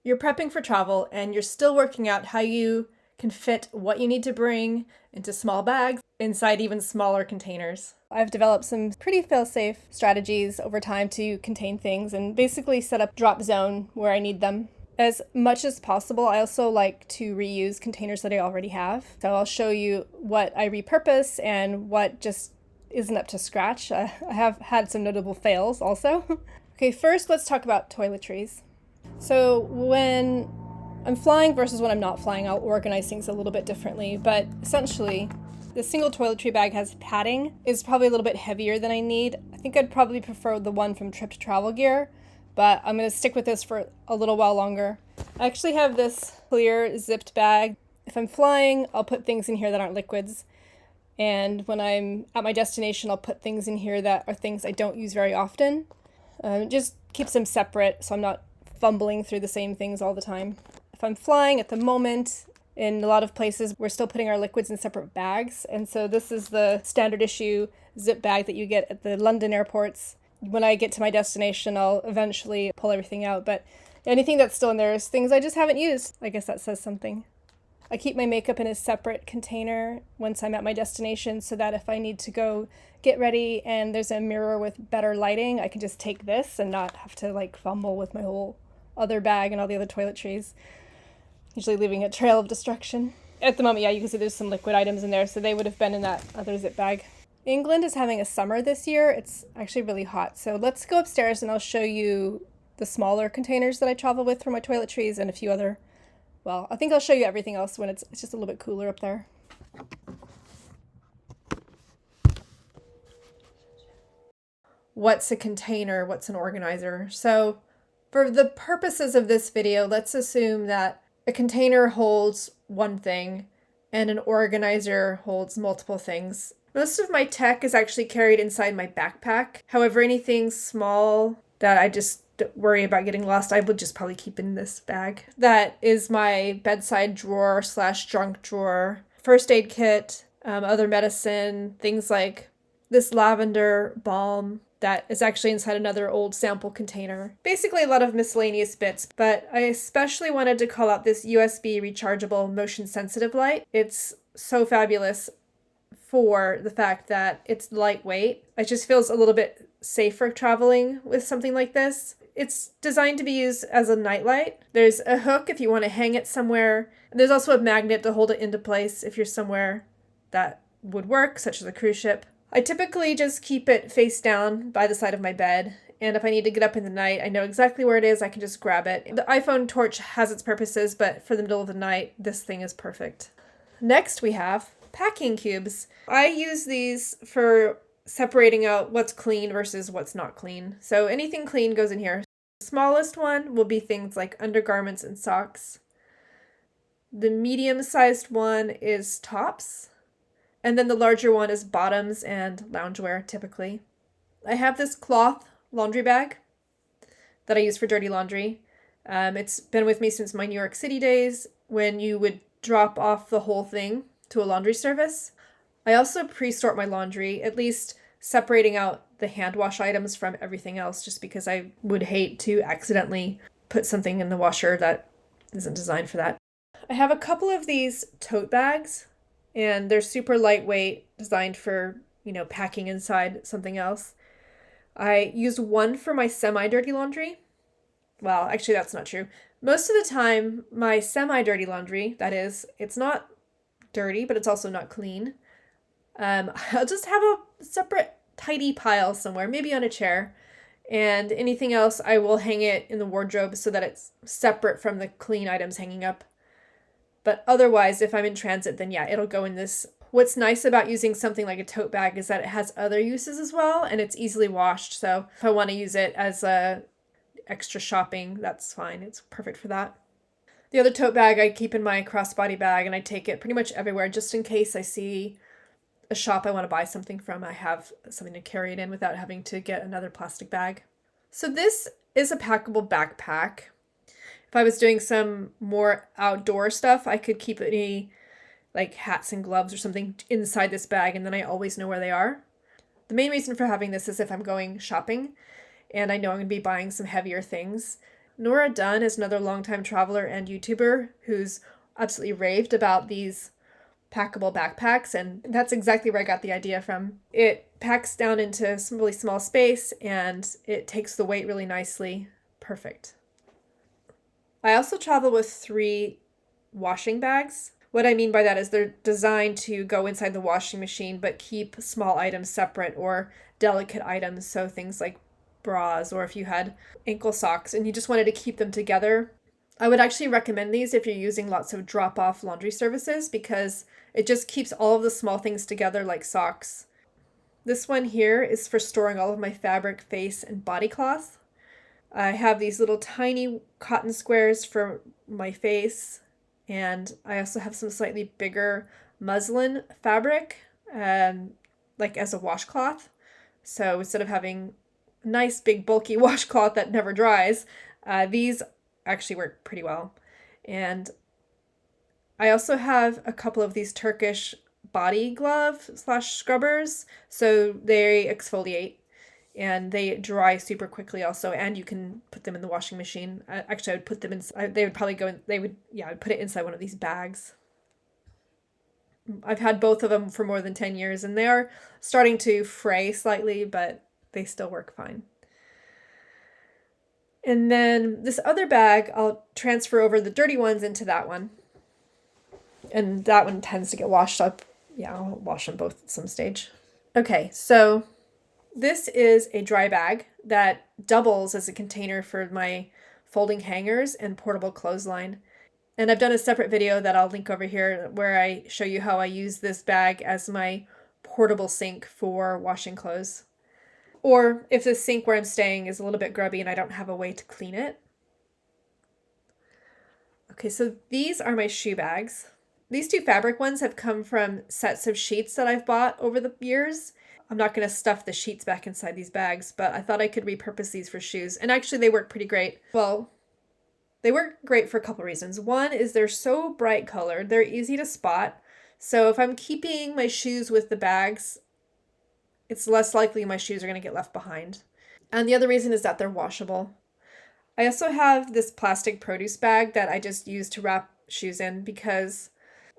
You're prepping for travel and you're still working out how you can fit what you need to bring into small bags inside even smaller containers. I've developed some pretty fail-safe strategies over time to contain things and basically set up drop zone where I need them. As much as possible, I also like to reuse containers that I already have. So I'll show you what I repurpose and what just isn't up to scratch. I have had some notable fails also. Okay, first let's talk about toiletries. So when I'm flying versus when I'm not flying, I'll organize things a little bit differently, but essentially the single toiletry bag has padding, is probably a little bit heavier than I need. I think I'd probably prefer the one from Trip to Travel Gear, but I'm going to stick with this for a little while longer. I actually have this clear zipped bag. If I'm flying, I'll put things in here that aren't liquids. And when I'm at my destination, I'll put things in here that are things I don't use very often. It just keeps them separate so I'm not fumbling through the same things all the time. If I'm flying at the moment, in a lot of places, we're still putting our liquids in separate bags. And so this is the standard issue zip bag that you get at the London airports. When I get to my destination, I'll eventually pull everything out. But anything that's still in there is things I just haven't used. I guess that says something. I keep my makeup in a separate container once I'm at my destination so that if I need to go get ready and there's a mirror with better lighting, I can just take this and not have to fumble with my whole other bag and all the other toiletries, usually leaving a trail of destruction. At the moment, yeah, you can see there's some liquid items in there, so they would have been in that other zip bag. England is having a summer this year. It's actually really hot. So let's go upstairs and I'll show you the smaller containers that I travel with for my toiletries and a few other, well, I think I'll show you everything else when it's just a little bit cooler up there. What's a container? What's an organizer? So for the purposes of this video, let's assume that a container holds one thing and an organizer holds multiple things. Most of my tech is actually carried inside my backpack. However, anything small that I just worry about getting lost, I would just probably keep in this bag. That is my bedside drawer / junk drawer, first aid kit, other medicine, things like this lavender balm that is actually inside another old sample container. Basically a lot of miscellaneous bits, but I especially wanted to call out this USB rechargeable motion sensitive light. It's so fabulous for the fact that it's lightweight. It just feels a little bit safer traveling with something like this. It's designed to be used as a nightlight. There's a hook if you want to hang it somewhere. There's also a magnet to hold it into place if you're somewhere that would work, such as a cruise ship. I typically just keep it face down by the side of my bed, and if I need to get up in the night, I know exactly where it is, I can just grab it. The iPhone torch has its purposes, but for the middle of the night, this thing is perfect. Next we have packing cubes. I use these for separating out what's clean versus what's not clean. So anything clean goes in here. The smallest one will be things like undergarments and socks. The medium-sized one is tops. And then the larger one is bottoms and loungewear, typically. I have this cloth laundry bag that I use for dirty laundry. It's been with me since my New York City days when you would drop off the whole thing to a laundry service. I also pre-sort my laundry, at least separating out the hand wash items from everything else, just because I would hate to accidentally put something in the washer that isn't designed for that. I have a couple of these tote bags, and they're super lightweight, designed for, packing inside something else. I use one for my semi-dirty laundry. Well, actually, that's not true. Most of the time, my semi-dirty laundry, that is, it's not dirty, but it's also not clean. I'll just have a separate tidy pile somewhere, maybe on a chair. And anything else, I will hang it in the wardrobe so that it's separate from the clean items hanging up. But otherwise, if I'm in transit, then yeah, it'll go in this. What's nice about using something like a tote bag is that it has other uses as well, and it's easily washed. So if I want to use it as a extra shopping, that's fine. It's perfect for that. The other tote bag I keep in my crossbody bag, and I take it pretty much everywhere just in case I see a shop I want to buy something from. I have something to carry it in without having to get another plastic bag. So this is a packable backpack. If I was doing some more outdoor stuff, I could keep any hats and gloves or something inside this bag, and then I always know where they are. The main reason for having this is if I'm going shopping and I know I'm going to be buying some heavier things. Nora Dunn is another longtime traveler and YouTuber who's absolutely raved about these packable backpacks, and that's exactly where I got the idea from. It packs down into some really small space and it takes the weight really nicely. Perfect. I also travel with 3 washing bags. What I mean by that is they're designed to go inside the washing machine but keep small items separate, or delicate items, so things like bras, or if you had ankle socks and you just wanted to keep them together. I would actually recommend these if you're using lots of drop-off laundry services, because it just keeps all of the small things together like socks. This one here is for storing all of my fabric, face, and body cloth. I have these little tiny cotton squares for my face, and I also have some slightly bigger muslin fabric, like as a washcloth. So instead of having a nice big bulky washcloth that never dries, these actually work pretty well. And I also have a couple of these Turkish body glove / scrubbers, so they exfoliate and they dry super quickly also, and you can put them in the washing machine. Actually, I would put them in, they would probably go in, I would put it inside one of these bags. I've had both of them for more than 10 years and they are starting to fray slightly, but they still work fine. And then this other bag, I'll transfer over the dirty ones into that one. And that one tends to get washed up. Yeah, I'll wash them both at some stage. Okay, so this is a dry bag that doubles as a container for my folding hangers and portable clothesline. And I've done a separate video that I'll link over here where I show you how I use this bag as my portable sink for washing clothes. Or if the sink where I'm staying is a little bit grubby and I don't have a way to clean it. Okay, so these are my shoe bags. These 2 fabric ones have come from sets of sheets that I've bought over the years. I'm not going to stuff the sheets back inside these bags, but I thought I could repurpose these for shoes. And actually they work pretty great. Well, they work great for a couple reasons. One is they're so bright colored, they're easy to spot. So if I'm keeping my shoes with the bags, it's less likely my shoes are going to get left behind. And the other reason is that they're washable. I also have this plastic produce bag that I just use to wrap shoes in because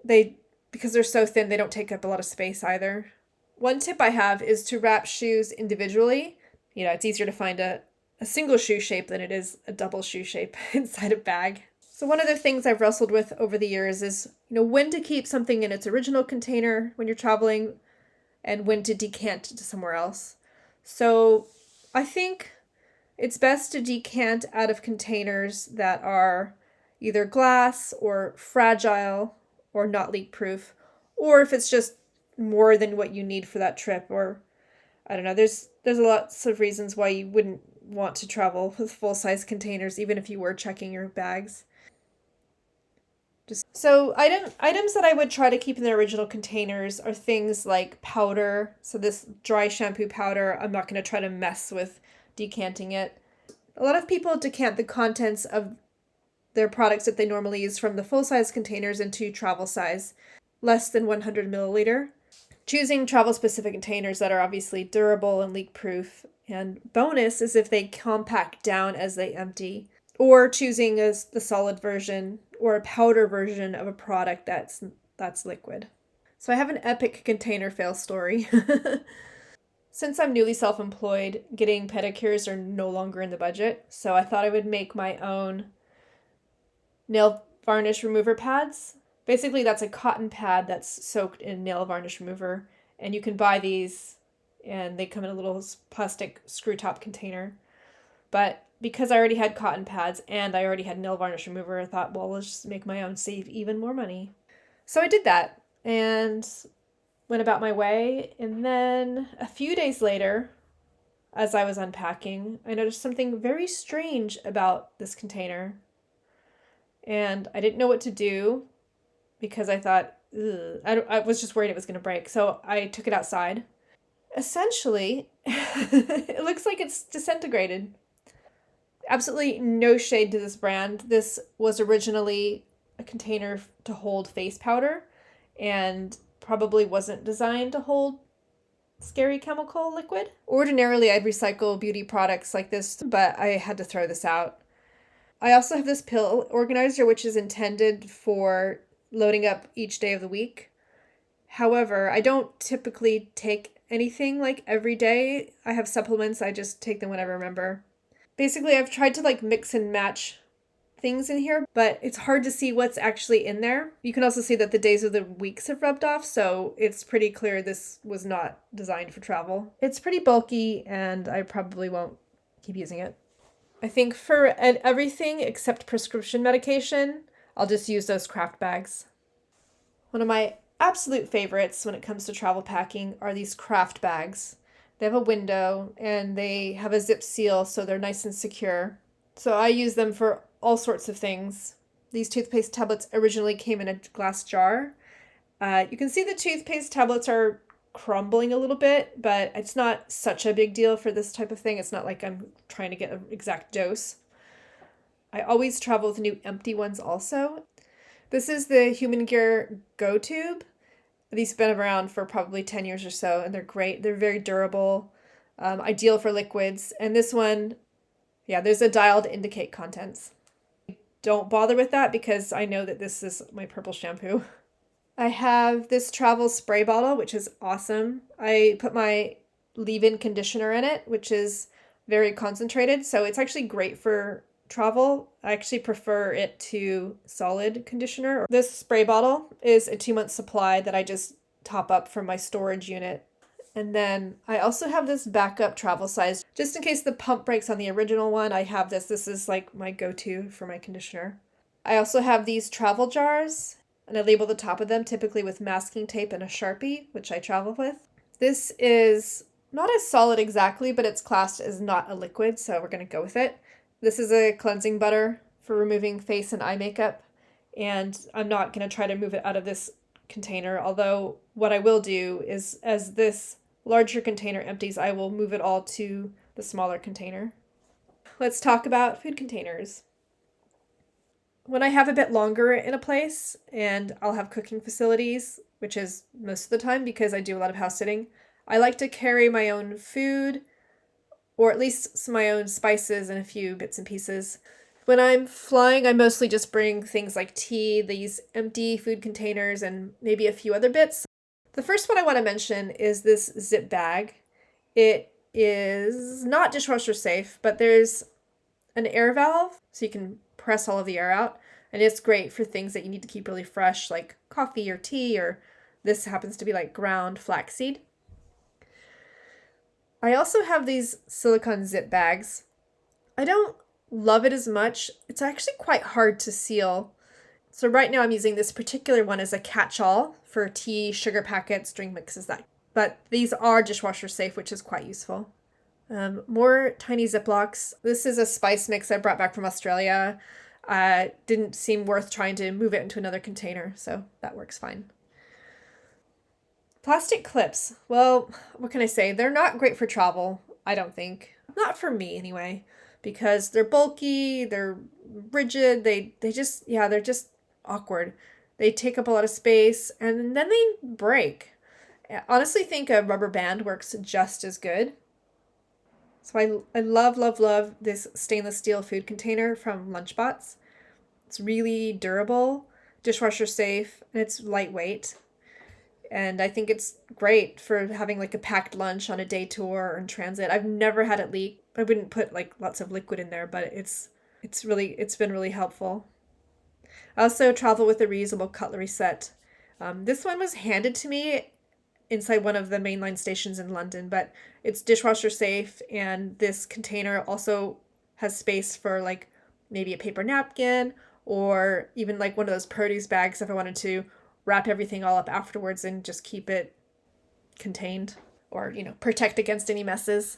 they're so thin, they don't take up a lot of space either. One tip I have is to wrap shoes individually. You know, it's easier to find a single shoe shape than it is a double shoe shape inside a bag. So one of the things I've wrestled with over the years is, when to keep something in its original container when you're traveling and when to decant to somewhere else. So I think it's best to decant out of containers that are either glass or fragile or not leak proof, or if it's just more than what you need for that trip, or I don't know, there's lots of reasons why you wouldn't want to travel with full-size containers even if you were checking your bags. So items that I would try to keep in their original containers are things like powder. So this dry shampoo powder, I'm not going to try to mess with decanting it. A lot of people decant the contents of their products that they normally use from the full-size containers into travel size, less than 100 milliliter. Choosing travel-specific containers that are obviously durable and leak-proof. And bonus is if they compact down as they empty. Or choosing the solid version or a powder version of a product that's liquid. So I have an epic container fail story. Since I'm newly self-employed, getting pedicures are no longer in the budget, so I thought I would make my own nail varnish remover pads. Basically, that's a cotton pad that's soaked in nail varnish remover, and you can buy these, and they come in a little plastic screw top container. But because I already had cotton pads and I already had nail varnish remover, I thought, well, let's just make my own, save even more money. So I did that and went about my way. And then a few days later, as I was unpacking, I noticed something very strange about this container. And I didn't know what to do because I thought, I was just worried it was going to break. So I took it outside. Essentially, it looks like it's disintegrated. Absolutely no shade to this brand. This was originally a container to hold face powder and probably wasn't designed to hold scary chemical liquid. Ordinarily, I'd recycle beauty products like this, but I had to throw this out. I also have this pill organizer, which is intended for loading up each day of the week. However, I don't typically take anything like every day. I have supplements, I just take them whenever I remember. Basically, I've tried to like mix and match things in here, but it's hard to see what's actually in there. You can also see that the days of the weeks have rubbed off, so it's pretty clear this was not designed for travel. It's pretty bulky, and I probably won't keep using it. I think for everything except prescription medication, I'll just use those Kraft bags. One of my absolute favorites when it comes to travel packing are these Kraft bags. They have a window and they have a zip seal, so they're nice and secure. So I use them for all sorts of things. These toothpaste tablets originally came in a glass jar. You can see the toothpaste tablets are crumbling a little bit, but it's not such a big deal for this type of thing. It's not like I'm trying to get an exact dose. I always travel with new empty ones also. This is the Human Gear GoToob. These have been around for probably 10 years or so, and they're great. They're very durable, ideal for liquids. And this one, yeah, there's a dial to indicate contents. Don't bother with that because I know that this is my purple shampoo. I have this travel spray bottle, which is awesome. I put my leave-in conditioner in it, which is very concentrated, so it's actually great for travel. I actually prefer it to solid conditioner. This spray bottle is a 2-month supply that I just top up from my storage unit. And then I also have this backup travel size. Just in case the pump breaks on the original one, I have this. This is like my go-to for my conditioner. I also have these travel jars, and I label the top of them typically with masking tape and a Sharpie, which I travel with. This is not as solid exactly, but it's classed as not a liquid, so we're going to go with it. This is a cleansing butter for removing face and eye makeup, and I'm not going to try to move it out of this container, although what I will do is, as this larger container empties, I will move it all to the smaller container. Let's talk about food containers. When I have a bit longer in a place and I'll have cooking facilities, which is most of the time because I do a lot of house sitting, I like to carry my own food, or at least my own spices and a few bits and pieces. When I'm flying, I mostly just bring things like tea, these empty food containers, and maybe a few other bits. The first one I want to mention is this zip bag. It is not dishwasher safe, but there's an air valve, so you can press all of the air out, and it's great for things that you need to keep really fresh, like coffee or tea, or this happens to be like ground flaxseed. I also have these silicone zip bags. I don't love it as much. It's actually quite hard to seal. So right now I'm using this particular one as a catch-all for tea, sugar packets, drink mixes, that. But these are dishwasher safe, which is quite useful. More tiny Ziplocs. This is a spice mix I brought back from Australia. Didn't seem worth trying to move it into another container, so that works fine. Plastic clips. Well, what can I say? They're not great for travel, I don't think. Not for me, anyway, because they're bulky, they're rigid, they're just awkward. They take up a lot of space, and then they break. I honestly think a rubber band works just as good. So I love, love, love this stainless steel food container from Lunchbots. It's really durable, dishwasher safe, and it's lightweight. And I think it's great for having like a packed lunch on a day tour or in transit. I've never had it leak. I wouldn't put like lots of liquid in there, but it's been really helpful. I also travel with a reusable cutlery set. This one was handed to me inside one of the mainline stations in London, but it's dishwasher safe, and this container also has space for like maybe a paper napkin or even like one of those produce bags if I wanted to wrap everything all up afterwards and just keep it contained, or, you know, protect against any messes.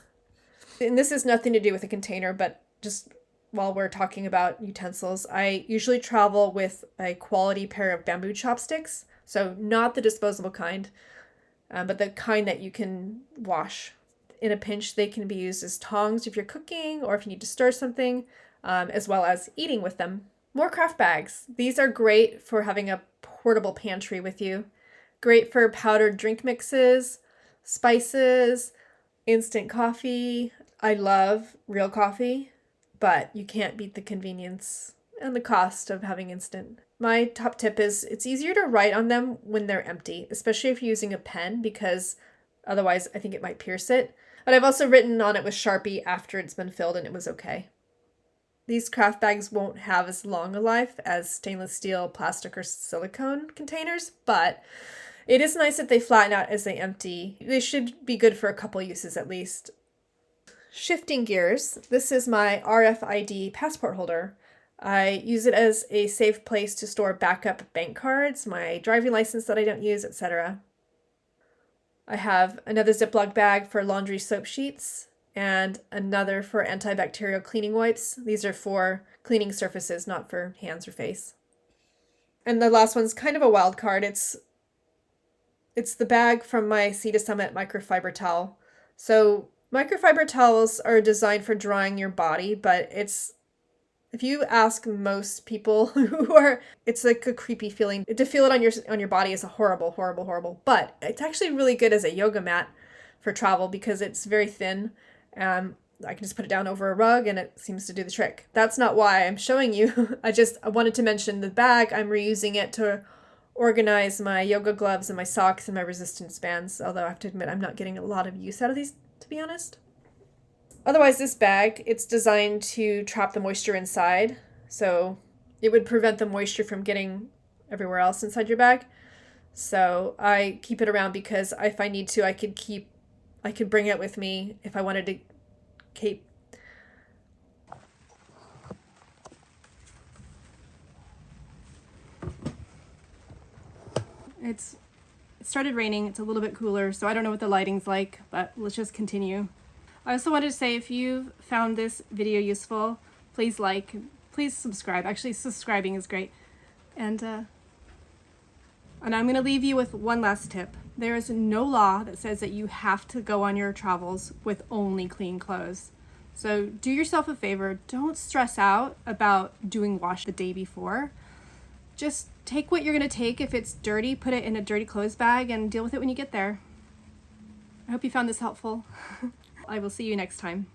And this has nothing to do with a container, but just while we're talking about utensils, I usually travel with a quality pair of bamboo chopsticks. So not the disposable kind, but the kind that you can wash. In a pinch, they can be used as tongs if you're cooking or if you need to stir something, as well as eating with them. More Kraft bags. These are great for having a portable pantry with you. Great for powdered drink mixes, spices, instant coffee. I love real coffee. but you can't beat the convenience and the cost of having instant. My top tip is it's easier to write on them when they're empty, especially if you're using a pen, because otherwise I think it might pierce it. But I've also written on it with Sharpie after it's been filled and it was okay. These Kraft bags won't have as long a life as stainless steel, plastic, or silicone containers, but it is nice that they flatten out as they empty. They should be good for a couple uses at least. Shifting gears, this is my RFID passport holder. I use it as a safe place to store backup bank cards, my driving license that I don't use, etc. I have another Ziplock bag for laundry soap sheets and another for antibacterial cleaning wipes. These are for cleaning surfaces, not for hands or face. And the last one's kind of a wild card. It's the bag from my Sea to Summit microfiber towel. So microfiber towels are designed for drying your body, but if you ask most people it's like a creepy feeling. To feel it on your body is a horrible, horrible, horrible. But it's actually really good as a yoga mat for travel because it's very thin. I can just put it down over a rug and it seems to do the trick. That's not why I'm showing you. I wanted to mention the bag. I'm reusing it to organize my yoga gloves and my socks and my resistance bands, although I have to admit I'm not getting a lot of use out of these, to be honest. Otherwise, this bag, it's designed to trap the moisture inside, so it would prevent the moisture from getting everywhere else inside your bag. So I keep it around because if I need to, I could bring it with me if I wanted to keep. It started raining. It's a little bit cooler, so I don't know what the lighting's like, but let's just continue. I also wanted to say if you've found this video useful, please like, please subscribe. Actually, subscribing is great. And I'm going to leave you with one last tip. There is no law that says that you have to go on your travels with only clean clothes. So do yourself a favor. Don't stress out about doing wash the day before. Just take what you're going to take. If it's dirty, put it in a dirty clothes bag and deal with it when you get there. I hope you found this helpful. I will see you next time.